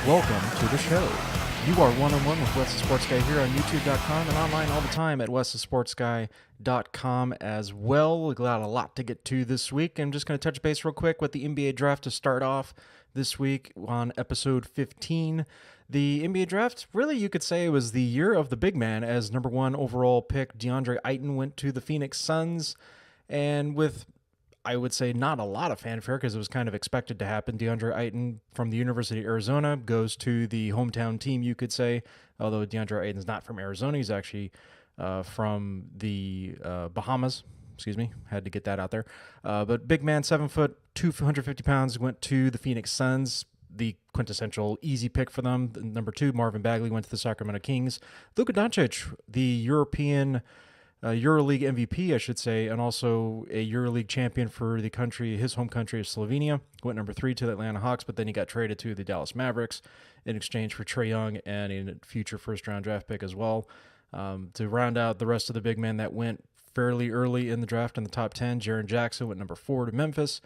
Welcome to the show. You are one-on-one with Wes the Sports Guy here on YouTube.com and online all the time at westhesportsguy.com as well. We got a lot to get to this week. I'm just going to touch base real quick with the NBA draft to start off this week on episode 15. The NBA draft, really you could say, was the year of the big man, as number one overall pick DeAndre Ayton went to the Phoenix Suns, and with, I would say, not a lot of fanfare because it was kind of expected to happen. DeAndre Ayton from the University of Arizona goes to the hometown team, you could say, although DeAndre Ayton's not from Arizona. He's actually from the Bahamas. Excuse me, had to get that out there. But big man, 7 foot, 250 pounds, went to the Phoenix Suns, the quintessential easy pick for them. Number two, Marvin Bagley went to the Sacramento Kings. Luka Doncic, the European EuroLeague MVP, I should say, and also a EuroLeague champion for the country, his home country of Slovenia, went number 3 to the Atlanta Hawks, but then he got traded to the Dallas Mavericks in exchange for Trae Young and a future first-round draft pick as well. To round out the rest of the big men that went fairly early in the draft in the top 10, Jaren Jackson went number 4 to Memphis.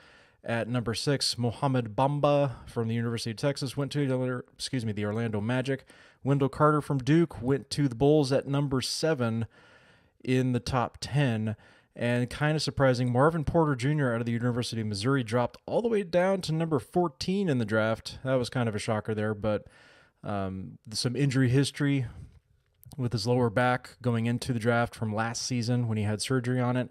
At number 6, Mohamed Bamba from the University of Texas went to the Orlando Magic. Wendell Carter from Duke went to the Bulls at number 7 in the top 10. And kind of surprising, Marvin Porter Jr. out of the University of Missouri dropped all the way down to number 14 in the draft. That was kind of a shocker there, but some injury history with his lower back going into the draft from last season when he had surgery on it.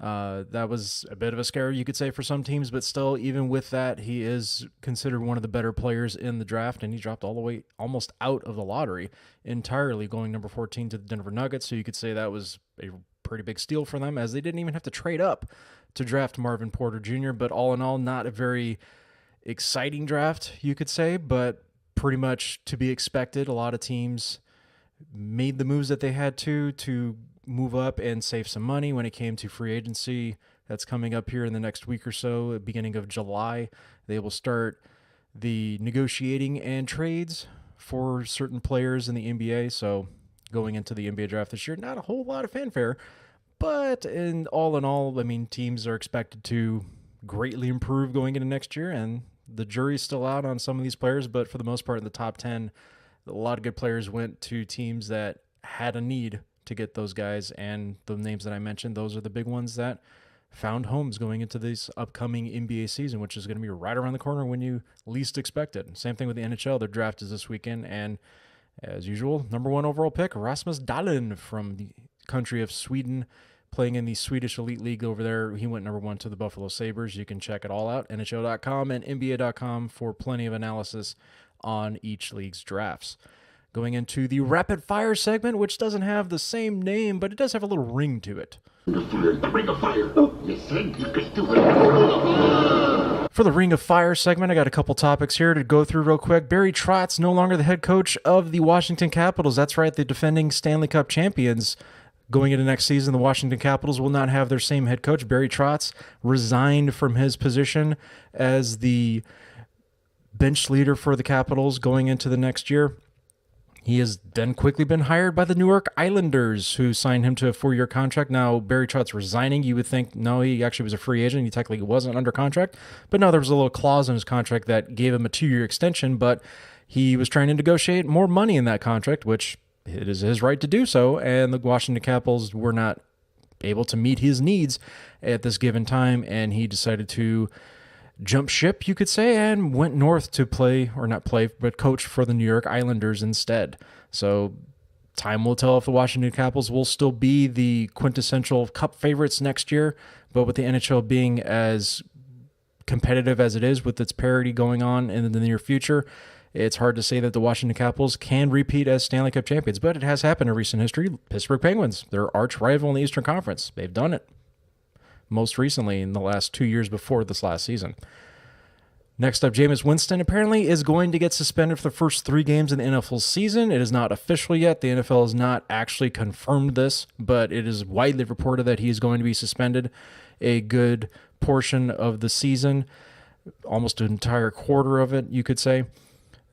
That was a bit of a scare, you could say, for some teams, but still, even with that, he is considered one of the better players in the draft, and he dropped all the way almost out of the lottery entirely, going number 14 to the Denver Nuggets, so you could say that was a pretty big steal for them, as they didn't even have to trade up to draft Marvin Porter Jr., but all in all, not a very exciting draft, you could say, but pretty much to be expected. A lot of teams made the moves that they had to move up and save some money when it came to free agency. That's coming up here in the next week or so, beginning of July. They will start the negotiating and trades for certain players in the NBA. So going into the NBA draft this year, not a whole lot of fanfare, but in all, I mean, teams are expected to greatly improve going into next year, and the jury's still out on some of these players, but for the most part in the top 10, a lot of good players went to teams that had a need to get those guys, and the names that I mentioned, those are the big ones that found homes going into this upcoming NBA season, which is going to be right around the corner when you least expect it. Same thing with the NHL. Their draft is this weekend, and as usual, number 1 overall pick, Rasmus Dahlin from the country of Sweden, playing in the Swedish Elite League over there. He went number 1 to the Buffalo Sabres. You can check it all out, NHL.com and NBA.com, for plenty of analysis on each league's drafts. Going into the rapid fire segment, which doesn't have the same name, but it does have a little ring to it. For the Ring of Fire segment, I got a couple topics here to go through real quick. Barry Trotz, no longer the head coach of the Washington Capitals. That's right, the defending Stanley Cup champions. Going into next season, the Washington Capitals will not have their same head coach. Barry Trotz resigned from his position as the bench leader for the Capitals going into the next year. He has then quickly been hired by the New York Islanders, who signed him to a 4-year contract. Now, Barry Trotz resigning, you would think, no, he actually was a free agent. He technically wasn't under contract. But no, there was a little clause in his contract that gave him a 2-year extension, but he was trying to negotiate more money in that contract, which it is his right to do so, and the Washington Capitals were not able to meet his needs at this given time, and he decided to jump ship, you could say, and went north to play, or not play, but coach for the New York Islanders instead. So time will tell if the Washington Capitals will still be the quintessential cup favorites next year, but with the NHL being as competitive as it is with its parity going on in the near future, it's hard to say that the Washington Capitals can repeat as Stanley Cup champions, but it has happened in recent history. Pittsburgh Penguins, their arch rival in the Eastern Conference, they've done it. Most recently in the last 2 years before this last season. Next up, Jameis Winston apparently is going to get suspended for the first 3 games in the NFL season. It is not official yet. The NFL has not actually confirmed this, but it is widely reported that he is going to be suspended a good portion of the season. almost an entire quarter of it, you could say.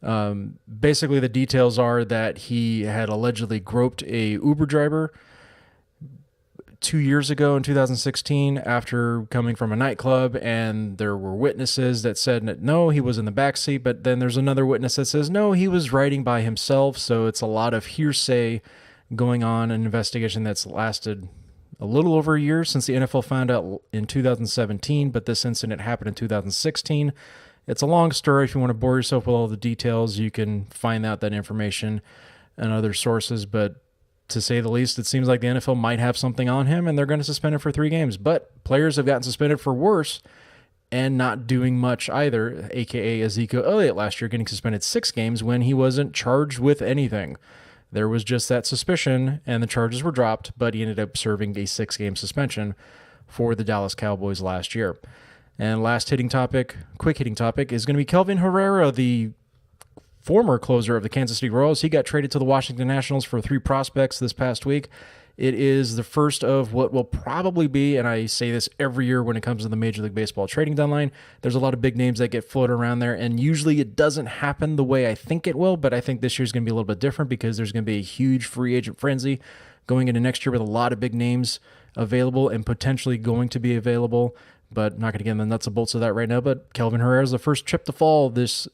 Basically, the details are that he had allegedly groped a Uber driver 2 years ago in 2016 after coming from a nightclub, and there were witnesses that said that no, he was in the backseat, but then there's another witness that says no, he was riding by himself. So it's a lot of hearsay going on, an investigation that's lasted a little over a year since the NFL found out in 2017, but this incident happened in 2016. It's a long story. If you want to bore yourself with all the details, you can find out that information and other sources, but to say the least, it seems like the NFL might have something on him, and they're going to suspend him for 3 games. But players have gotten suspended for worse and not doing much either, a.k.a. Ezekiel Elliott last year getting suspended 6 games when he wasn't charged with anything. There was just that suspicion, and the charges were dropped, but he ended up serving a 6-game suspension for the Dallas Cowboys last year. And quick hitting topic, is going to be Kelvin Herrera, the former closer of the Kansas City Royals. He got traded to the Washington Nationals for 3 prospects this past week. It is the first of what will probably be, and I say this every year when it comes to the Major League Baseball trading deadline, there's a lot of big names that get floated around there, and usually it doesn't happen the way I think it will, but I think this year's going to be a little bit different because there's going to be a huge free agent frenzy going into next year with a lot of big names available and potentially going to be available, but not going to get in the nuts and bolts of that right now. But Kelvin Herrera is the first chip to fall this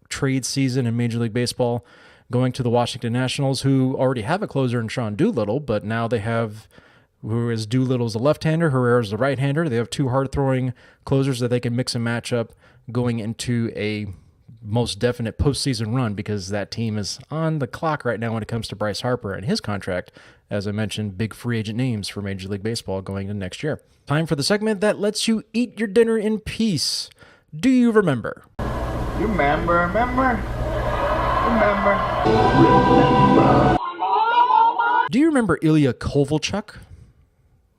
trade season in Major League Baseball, going to the Washington Nationals, who already have a closer in Sean Doolittle, but now they have, who is Doolittle's a left-hander, Herrera's the right-hander. They have 2 hard-throwing closers that they can mix and match up going into a most definite postseason run, because that team is on the clock right now when it comes to Bryce Harper and his contract. As I mentioned, big free agent names for Major League Baseball going into next year. Time for the segment that lets you eat your dinner in peace. Do you remember? You remember? Do you remember Ilya Kovalchuk?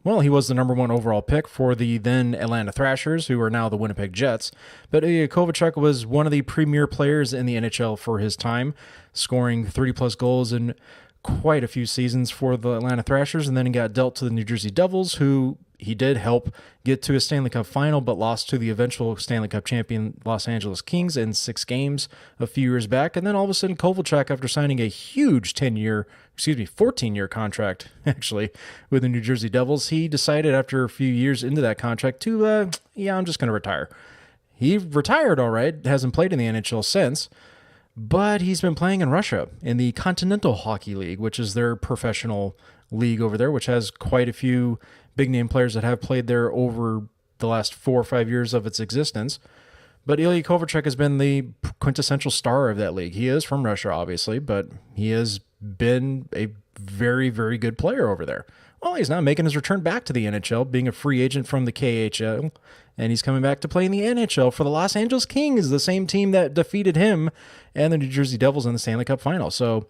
Well, he was the number 1 overall pick for the then Atlanta Thrashers, who are now the Winnipeg Jets. But Ilya Kovalchuk was one of the premier players in the NHL for his time, scoring 30-plus goals in quite a few seasons for the Atlanta Thrashers, and then he got dealt to the New Jersey Devils, who he did help get to a Stanley Cup final, but lost to the eventual Stanley Cup champion Los Angeles Kings in 6 games a few years back. And then all of a sudden, Kovalchuk, after signing a huge 14-year contract, actually, with the New Jersey Devils, he decided after a few years into that contract to, I'm just going to retire. He retired, all right, hasn't played in the NHL since, but he's been playing in Russia in the Continental Hockey League, which is their professional league over there, which has quite a few big-name players that have played there over the last 4 or 5 years of its existence. But Ilya Kovalchuk has been the quintessential star of that league. He is from Russia, obviously, but he has been a very, very good player over there. Well, he's now making his return back to the NHL, being a free agent from the KHL, and he's coming back to play in the NHL for the Los Angeles Kings, the same team that defeated him and the New Jersey Devils in the Stanley Cup final. So,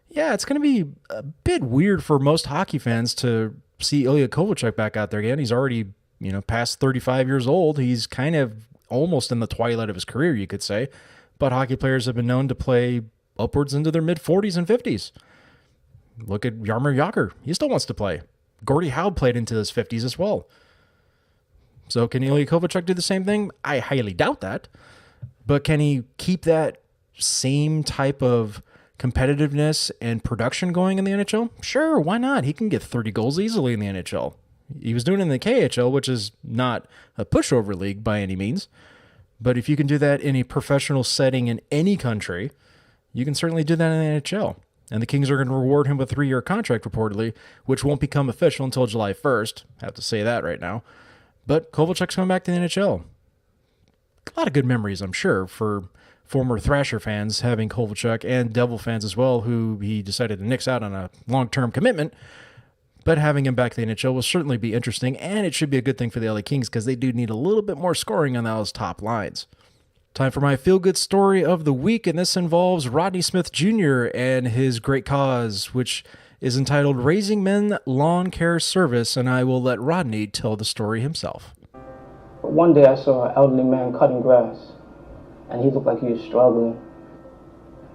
yeah, it's going to be a bit weird for most hockey fans to see Ilya Kovalchuk back out there again. He's already, past 35 years old. He's kind of almost in the twilight of his career, you could say. But hockey players have been known to play upwards into their mid-40s and 50s. Look at Jaromir Jagr. He still wants to play. Gordie Howe played into his 50s as well. So can Ilya Kovalchuk do the same thing? I highly doubt that. But can he keep that same type of competitiveness and production going in the NHL? Sure, why not? He can get 30 goals easily in the NHL. He was doing it in the KHL, which is not a pushover league by any means. But if you can do that in a professional setting in any country, you can certainly do that in the NHL. And the Kings are going to reward him with a 3-year contract, reportedly, which won't become official until July 1st. I have to say that right now. But Kovalchuk's coming back to the NHL. A lot of good memories, I'm sure, for former Thrasher fans having Kovalchuk, and Devil fans as well, who he decided to nix out on a long-term commitment. But having him back to the NHL will certainly be interesting, and it should be a good thing for the LA Kings because they do need a little bit more scoring on those top lines. Time for my feel-good story of the week, and this involves Rodney Smith Jr. and his great cause, which is entitled Raising Men Lawn Care Service, and I will let Rodney tell the story himself. One day I saw an elderly man cutting grass, and he looked like he was struggling.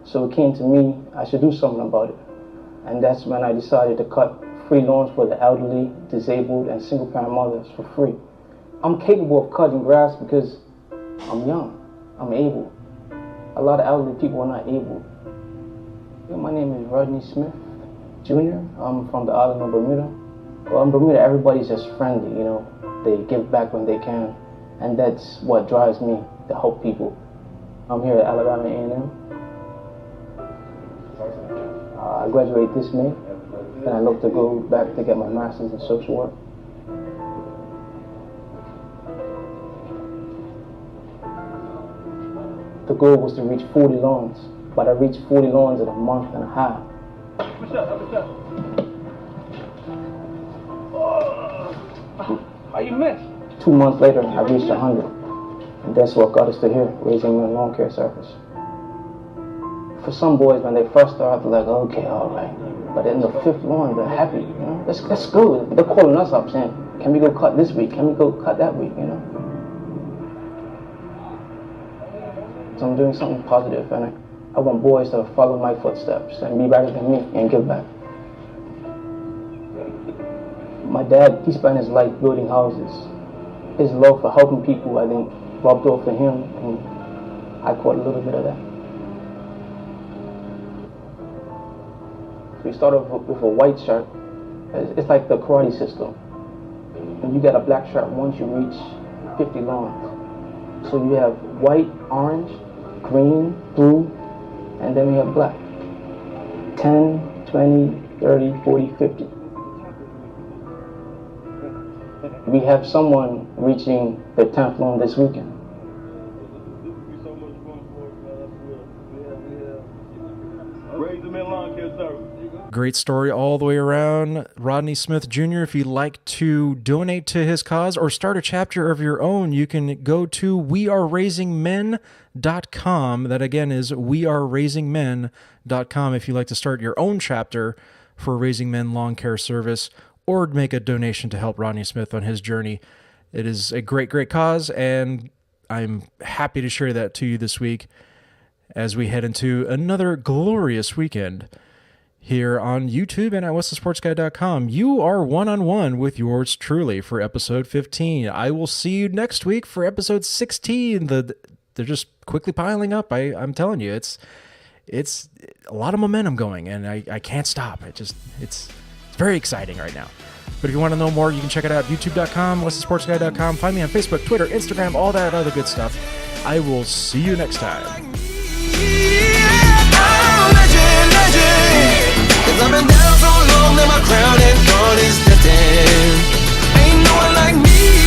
So it came to me, I should do something about it. And that's when I decided to cut free lawns for the elderly, disabled, and single-parent mothers for free. I'm capable of cutting grass because I'm young. I'm able. A lot of elderly people are not able. Yeah, my name is Rodney Smith Jr. I'm from the island of Bermuda. Well, in Bermuda, everybody's just friendly, you know. They give back when they can. And that's what drives me, to help people. I'm here at Alabama A&M. I graduate this May, and I look to go back to get my master's in social work. The goal was to reach 40 lawns, but I reached 40 lawns in a month and a half. What's up? How you miss? 2 months later, I reached 100. And that's what got us to here, raising men lawn care service. For some boys, when they first start, they're like, okay, all right. But in the 5th lawn, they're happy, you know? That's good. They're calling us up saying, can we go cut this week? Can we go cut that week, you know? So I'm doing something positive, and I want boys to follow my footsteps and be better than me and give back. My dad, he spent his life building houses. His love for helping people, I think, rubbed off on him, and I caught a little bit of that. So we started with a white shirt. It's like the karate system. When you get a black shirt, once you reach 50 lawns. So you have white, orange, green, blue, and then we have black. 10, 20, 30, 40, 50. We have someone reaching the 10th lawn this weekend. Great story all the way around. Rodney Smith Jr., if you'd like to donate to his cause or start a chapter of your own, you can go to weareraisingmen.com. That again is weareraisingmen.com if you'd like to start your own chapter for Raising Men Lawn Care Service or make a donation to help Rodney Smith on his journey. It is a great, great cause, and I'm happy to share that to you this week as we head into another glorious weekend here on YouTube and at westthesportsguy.com. You are one-on-one with yours truly for episode 15. I will see you next week for episode 16. They're just quickly piling up. I'm telling you, it's a lot of momentum going, and I can't stop. It's very exciting right now. But if you want to know more, you can check it out, youtube.com, westthesportsguy.com. Find me on Facebook, Twitter, Instagram, all that other good stuff. I will see you next time. Cause I've been down so long that my crown and gone is lifting. Ain't no one like me.